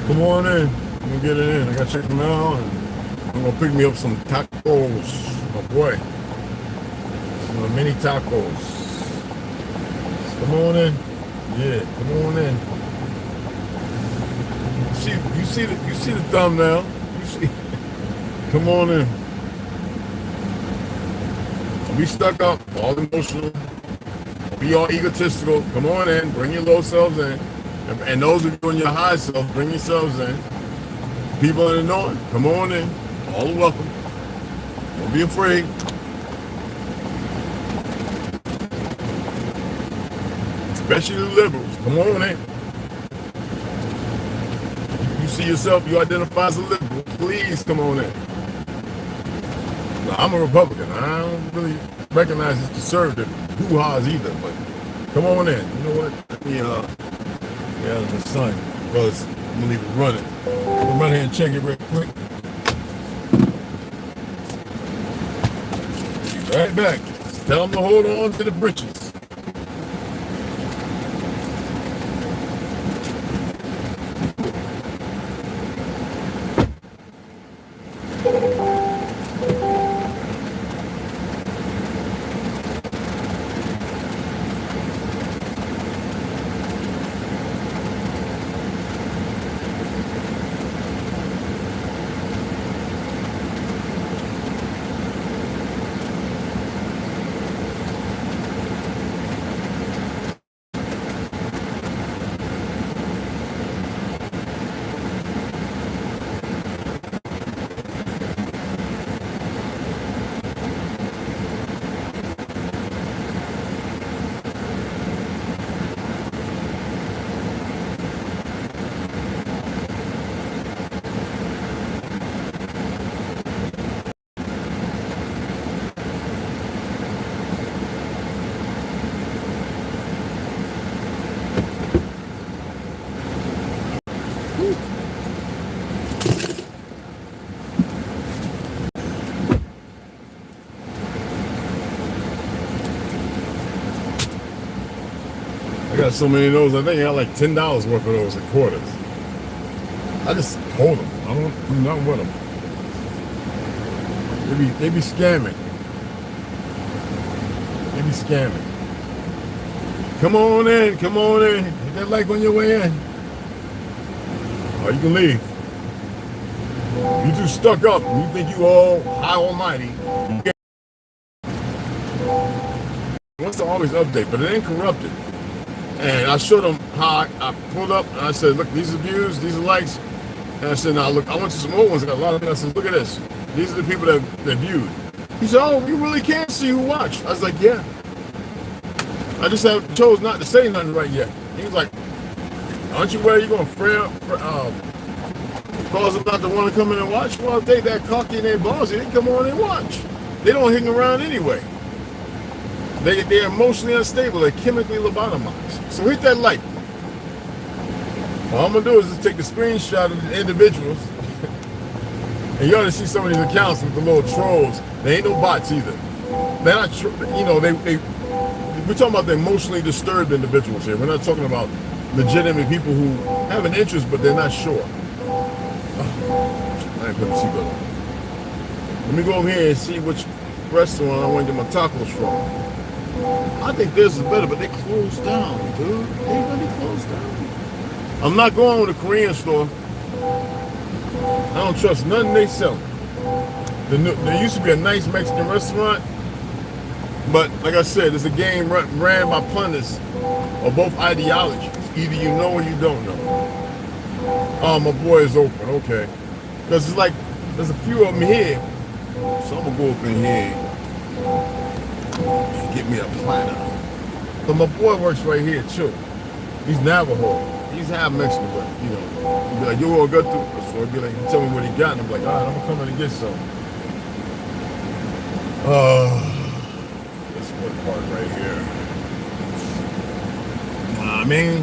Come on in. I'm gonna get it in. I gotta check them out. And I'm gonna pick me up some tacos, my boy. Some mini tacos. Come on in. Yeah, come on in. You see the thumbnail. You see. Come on in. Don't be stuck up, all emotional. Don't be all egotistical. Come on in. Bring your low selves in. And those of you in your high self, bring yourselves in. People in the north, come on in. All are welcome. Don't be afraid. Especially the liberals. Come on in. You see yourself, you identify as a liberal, please come on in. Now, I'm a Republican. I don't really recognize as conservative hoo-ha's either, but come on in. You know what? Let me get out of the sun because I'm gonna leave it running. We'll run here and check it real quick. Be right back. Tell them to hold on to the britches. I got so many of those. I think I got like $10 worth of those at quarters. I just hold them. I don't do nothing with them. They be scamming. They be scamming. Come on in. Come on in. Hit that like on your way in. Or you can leave. You too stuck up. You think you all high almighty. Wants to always update, but it ain't corrupted. And I showed him how I pulled up and I said, look, these are views, these are likes. And I said, now look, I went to some old ones. I got a lot of them. I said, look at this. These are the people that viewed. He said, oh, you really can't see who watched. I was like, yeah. I just chose not to say nothing right yet. He was like, aren't you worried you're going to cause them not to want to come in and watch? Well, if they that cocky and they ballsy, they come on and watch. They don't hang around anyway. They're emotionally unstable. They're chemically lobotomized. So hit that like. All I'm going to do is just take a screenshot of the individuals. And you ought to see some of these accounts with the little trolls. They ain't no bots either. They're not, we're talking about the emotionally disturbed individuals here. We're not talking about legitimate people who have an interest, but they're not sure. Oh, I ain't put the seatbelt on. Let me go over here and see which restaurant I want to get my tacos from. I think this is better, but they closed down, dude. They really closed down. I'm not going with a Korean store. I don't trust nothing they sell. There used to be a nice Mexican restaurant, but like I said, it's a game ran by pundits of both ideologies. Either you know or you don't know. Oh, my boy is open, okay. Because it's like, there's a few of them here. So I'm going to go up in here and get me a platter. But my boy works right here too. He's Navajo. He's half Mexican, but you know, he'd be like, you all got to. So he'd be like, you tell me what he got, and I'm like, all right, I'm gonna come in and get some. This one part right here. You know what I mean?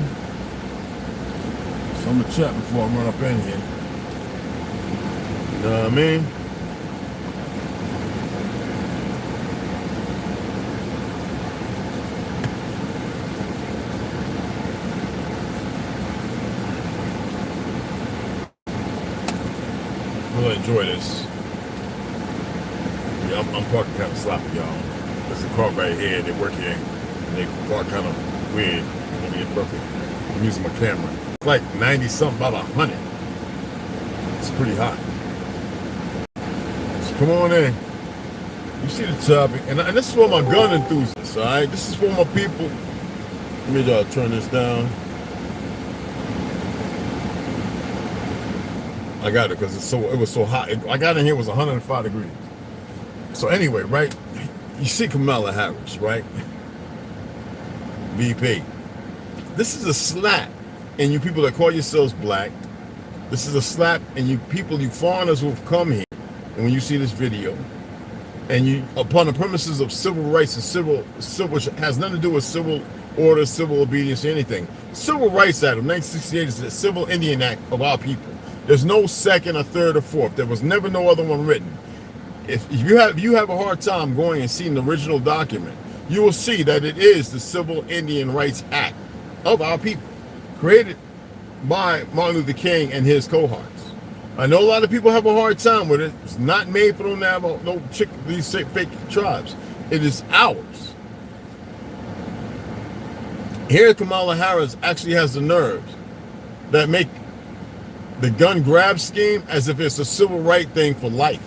So I'm gonna check before I run up in here. You know what I mean? enjoy this. Yeah, I'm parking kind of sloppy, y'all. There's a car right here, they work here, and they park kind of weird. Let me get perfect. I'm using my camera. It's like 90 something, about 100. It's pretty hot. So come on in. You see the topic, and this is for my gun enthusiasts, all right? This is for my people. Let me turn this down. I got it because it was so hot. I got in here, it was 105 degrees. So anyway, right? You see Kamala Harris, right? VP. This is a slap, and you people that call yourselves black. This is a slap, and you people, you foreigners who have come here, and when you see this video, and you, upon the premises of civil rights and civil, which has nothing to do with civil order, civil obedience, or anything. Civil Rights Act of 1968 is the Civil Indian Act of our people. There's no second or third or fourth. There was never no other one written. If you have a hard time going and seeing the original document, you will see that it is the Civil Indian Rights Act of our people, created by Martin Luther King and his cohorts. I know a lot of people have a hard time with it. It's not made for them to have these fake tribes. It is ours. Here, Kamala Harris actually has the nerves that make the gun grab scheme as if it's a civil right thing for life.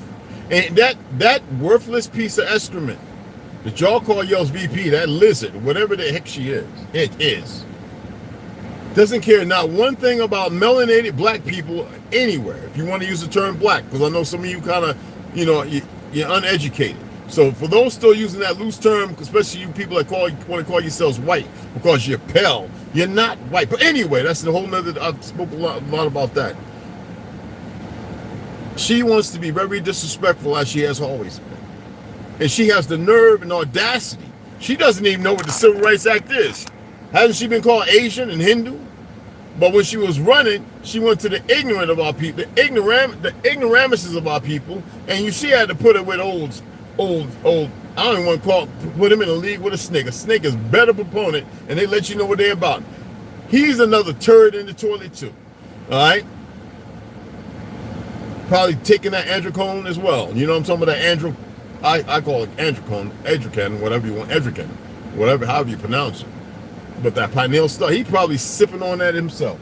And that worthless piece of excrement that y'all call y'all's VP, that lizard, whatever the heck she is, it is. Doesn't care not one thing about melanated black people anywhere. If you want to use the term black, because I know some of you kind of, you're uneducated. So for those still using that loose term, especially you people that want to call yourselves white because you're pale, you're not white. But anyway, that's the whole nother. I spoke a lot about that. She wants to be very disrespectful, as she has always been, and she has the nerve and audacity. She doesn't even know what the Civil Rights Act is. Hasn't she been called Asian and Hindu? But when she was running, she went to the ignorant of our people, the ignoramuses of our people, and you see, I had to put it with old. I don't even want to put him in a league with a snake. A snake is a better proponent, and they let you know what they're about. He's another turd in the toilet too. All right. Probably taking that androcone as well. You know what I'm talking about? That I call it androcone, whatever you want, however you pronounce it. But that pineal stuff, he's probably sipping on that himself.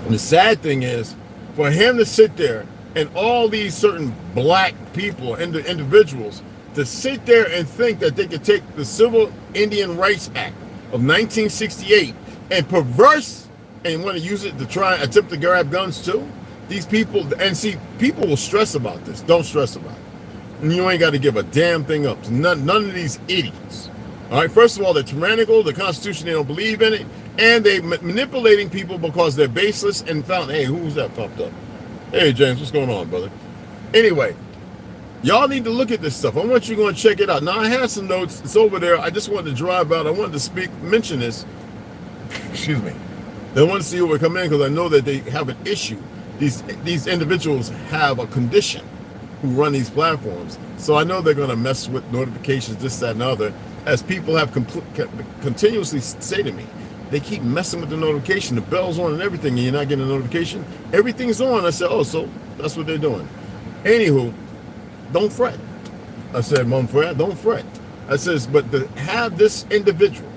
And the sad thing is, for him to sit there and all these certain black people and the individuals to sit there and think that they could take the Civil Indian Rights Act of 1968 and perverse and want to use it to try and attempt to grab guns too. These people, and see, people will stress about this. Don't stress about it. And you ain't got to give a damn thing up to none of these idiots. All right, first of all, they're tyrannical, the Constitution, they don't believe in it, and they're manipulating people because they're baseless and found, hey, who's that popped up? Hey, James, what's going on, brother? Anyway, y'all need to look at this stuff. I want you to go and check it out. Now, I have some notes. It's over there. I just wanted to drive out. I wanted to mention this. Excuse me. They want to see who would come in because I know that they have an issue. These individuals have a condition who run these platforms. So I know they're going to mess with notifications, this, that, and other. As people have continuously say to me, they keep messing with the notification. The bell's on and everything, and you're not getting a notification. Everything's on. I said, oh, so that's what they're doing. Anywho, don't fret. I said, Mom, fret, don't fret. I says, but to have this individual,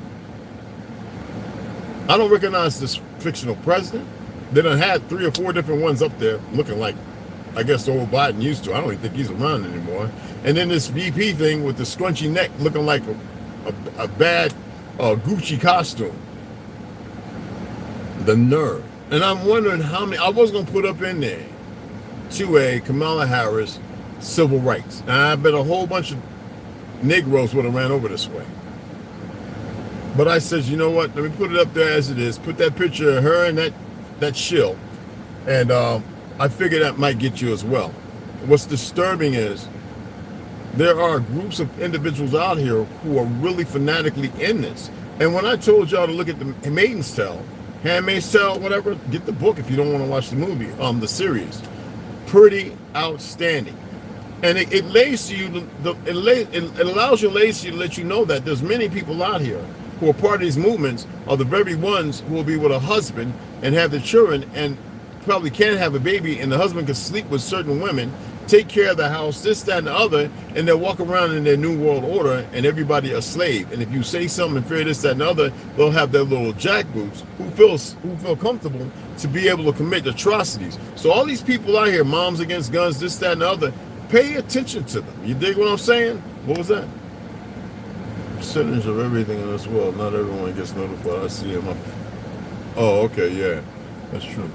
I don't recognize this fictional president. They done had 3 or 4 different ones up there looking like, I guess, the old Biden used to. I don't even think he's around anymore. And then this VP thing with the scrunchy neck looking like a bad Gucci costume. The nerve. And I'm wondering how many, I was going to put up in there to a Kamala Harris civil rights. And I bet a whole bunch of Negroes would have ran over this way. But I said, you know what? Let me put it up there as it is. Put that picture of her and that shill. And I figured that might get you as well. What's disturbing is there are groups of individuals out here who are really fanatically in this. And when I told y'all to look at the Handmaid's Tale, whatever, get the book if you don't want to watch the movie, the series. Pretty outstanding. And it lays to you, it allows your lazy to let you know that there's many people out here who are part of these movements are the very ones who will be with a husband and have the children and probably can have a baby, and the husband can sleep with certain women, take care of the house, this, that, and the other, and they'll walk around in their new world order, and everybody a slave. And if you say something and fear this, that, and the other, they'll have their little jackboots who feel comfortable to be able to commit atrocities. So all these people out here, moms against guns, this, that, and the other, pay attention to them. You dig what I'm saying? What was that? Percentage of everything in this world. Not everyone gets notified. I see him. Oh, okay, yeah, that's true.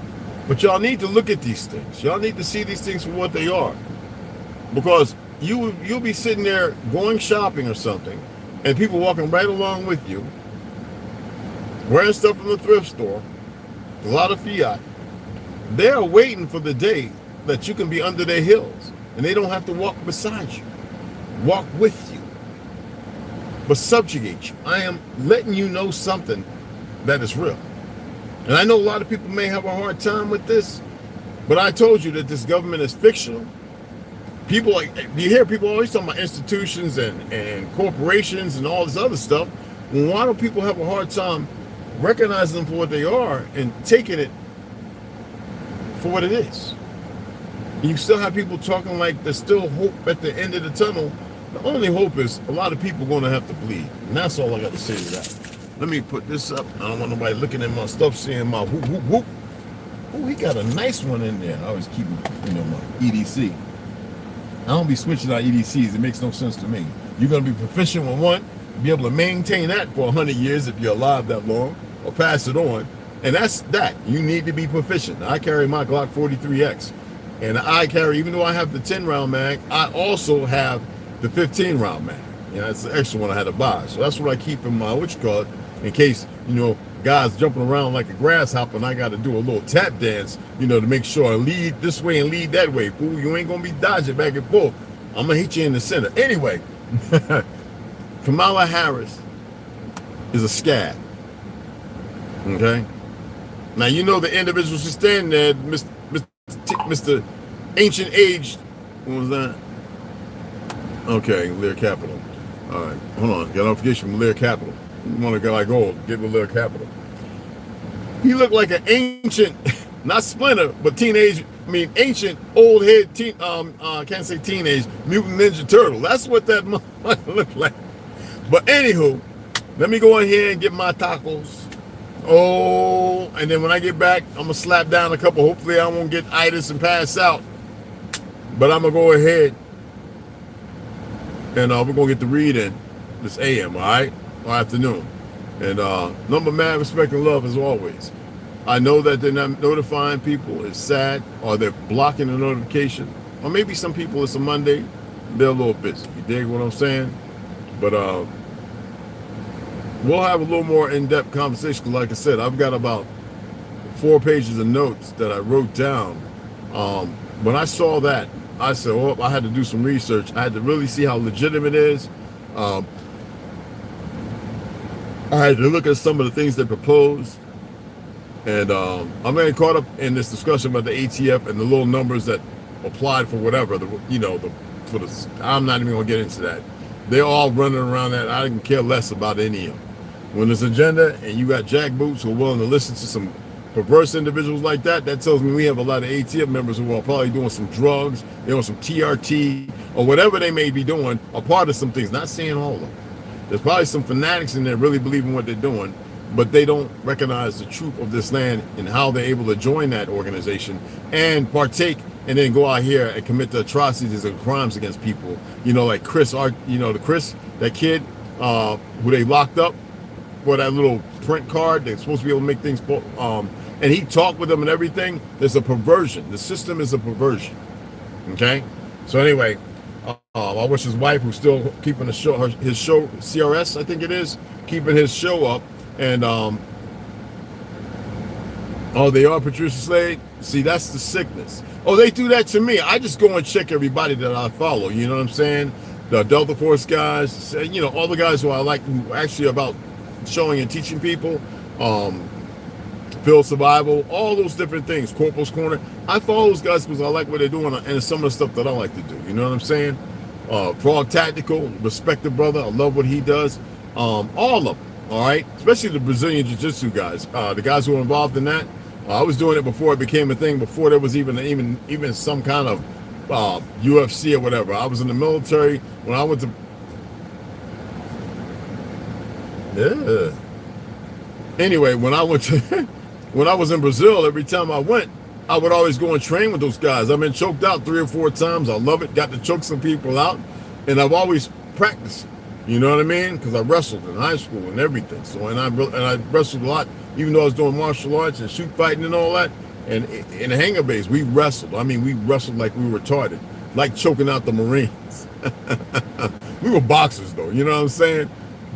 But y'all need to look at these things. Y'all need to see these things for what they are. Because you'll be sitting there going shopping or something, and people walking right along with you, wearing stuff from the thrift store, a lot of fiat. They're waiting for the day that you can be under their heels, and they don't have to walk beside you, walk with you, but subjugate you. I am letting you know something that is real. And I know a lot of people may have a hard time with this, but I told you that this government is fictional. People, like, you hear people always talking about institutions and corporations and all this other stuff. Well, why do people have a hard time recognizing them for what they are and taking it for what it is? You still have people talking like there's still hope at the end of the tunnel. The only hope is a lot of people are going to have to bleed. And that's all I got to say to that. Let me put this up. I don't want nobody looking at my stuff, seeing my whoop, whoop, whoop. Oh, he got a nice one in there. I always keep, my EDC. I don't be switching out EDCs. It makes no sense to me. You're going to be proficient with one, be able to maintain that for 100 years if you're alive that long, or pass it on. And that's that. You need to be proficient. I carry my Glock 43X. And I carry, even though I have the 10-round mag, I also have the 15-round mag. It's the extra one I had to buy. So that's what I keep in my, in case, guys jumping around like a grasshopper and I got to do a little tap dance, to make sure I lead this way and lead that way. Fool, you ain't going to be dodging back and forth. I'm going to hit you in the center. Anyway, Kamala Harris is a scab. Okay? Now, the individual she's standing there, Mr. Ancient Age, what was that? Okay, Lear Capital. All right, hold on. Got notification from Lear Capital. You want to go like gold, get with Lear Capital. He looked like an ancient, not Splinter, but ancient old head can't say teenage, Mutant Ninja Turtle. That's what that motherfucker looked like. But anywho, let me go in here and get my tacos. Oh, and then when I get back, I'm gonna slap down a couple. Hopefully I won't get itis and pass out. But I'm gonna go ahead and we're gonna get the read in this AM, all right, or afternoon. And number mad respect and love as always. I know that they're not notifying people. It's sad, or they're blocking the notification, or maybe some people, it's a Monday, they're a little busy. You dig what I'm saying? But we'll have a little more in-depth conversation. Because like I said, I've got about 4 pages of notes that I wrote down. When I saw that, I said, oh, I had to do some research. I had to really see how legitimate it is. I had to look at some of the things they proposed. And I'm getting caught up in this discussion about the ATF and the little numbers that applied for whatever. I'm not even going to get into that. They're all running around that. I didn't care less about any of them. When there's agenda and you got jackboots who are willing to listen to some perverse individuals like that, that tells me we have a lot of ATF members who are probably doing some drugs, doing some TRT, or whatever they may be doing, a part of some things. Not saying all of them. There's probably some fanatics in there really believe in what they're doing, but they don't recognize the truth of this land and how they're able to join that organization and partake and then go out here and commit the atrocities and crimes against people. Like Chris, that kid who they locked up for that little print card. They're supposed to be able to make things, and he talked with them and everything. There's a perversion. The system is a perversion. Okay? So anyway, I wish his wife, who's still keeping his show, CRS, I think it is, keeping his show up. And they are Patricia Slade. See, that's the sickness. Oh, they do that to me. I just go and check everybody that I follow. You know what I'm saying? The Delta Force guys, all the guys who I like, who actually about showing and teaching people, field survival, all those different things. Corporal's Corner. I follow those guys because I like what they're doing and some of the stuff that I like to do. You know what I'm saying? Frog Tactical, respect the brother. I love what he does. All of them. All right, especially the Brazilian Jiu-Jitsu guys, the guys who are involved in that. I was doing it before it became a thing, before there was even some kind of UFC or whatever. I was in the military when I went to. Yeah. Anyway, when I went to, when I was in Brazil, every time I went, I would always go and train with those guys. I've been choked out 3 or 4 times. I love it. Got to choke some people out, and I've always practiced. You know what I mean? Because I wrestled in high school and everything. So and I wrestled a lot, even though I was doing martial arts and shoot fighting and all that. And in the hangar base, we wrestled. I mean, we wrestled like we were retarded, like choking out the Marines. We were boxers, though. You know what I'm saying?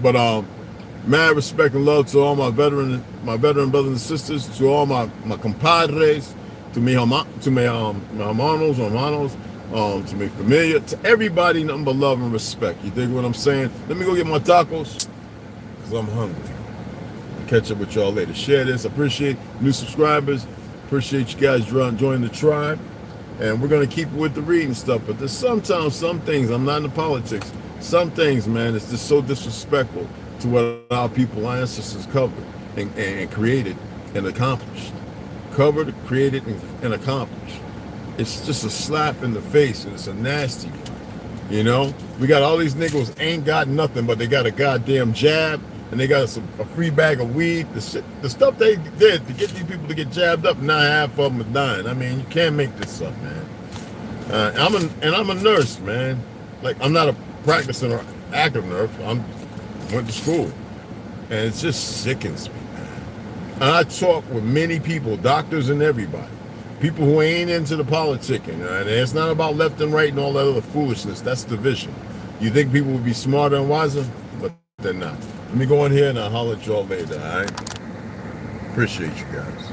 But mad respect and love to all my veteran brothers and sisters, to all my compadres, to my hermanos, to my familia, to everybody, nothing but love and respect. You dig what I'm saying? Let me go get my tacos, because I'm hungry. I'll catch up with y'all later. Share this. I appreciate new subscribers. Appreciate you guys joining the tribe. And we're going to keep it with the reading stuff. But there's sometimes some things, I'm not into politics, some things, man, it's just so disrespectful to what our people, our ancestors covered and created and accomplished. Covered, created, and accomplished. It's just a slap in the face, and it's a nasty one. You know? We got all these niggas ain't got nothing, but they got a goddamn jab, and they got a free bag of weed. The stuff they did to get these people to get jabbed up, now half of them are dying. I mean, you can't make this up, man. I'm a nurse, man. Like, I'm not a practicing or active nurse. I went to school, and it just sickens me, man. And I talk with many people, doctors and everybody, people who ain't into the politicking. And it's not about left and right and all that other foolishness. That's division. You think people would be smarter and wiser, but they're not. Let me go in here and I'll holler at y'all later, all right? Appreciate you guys.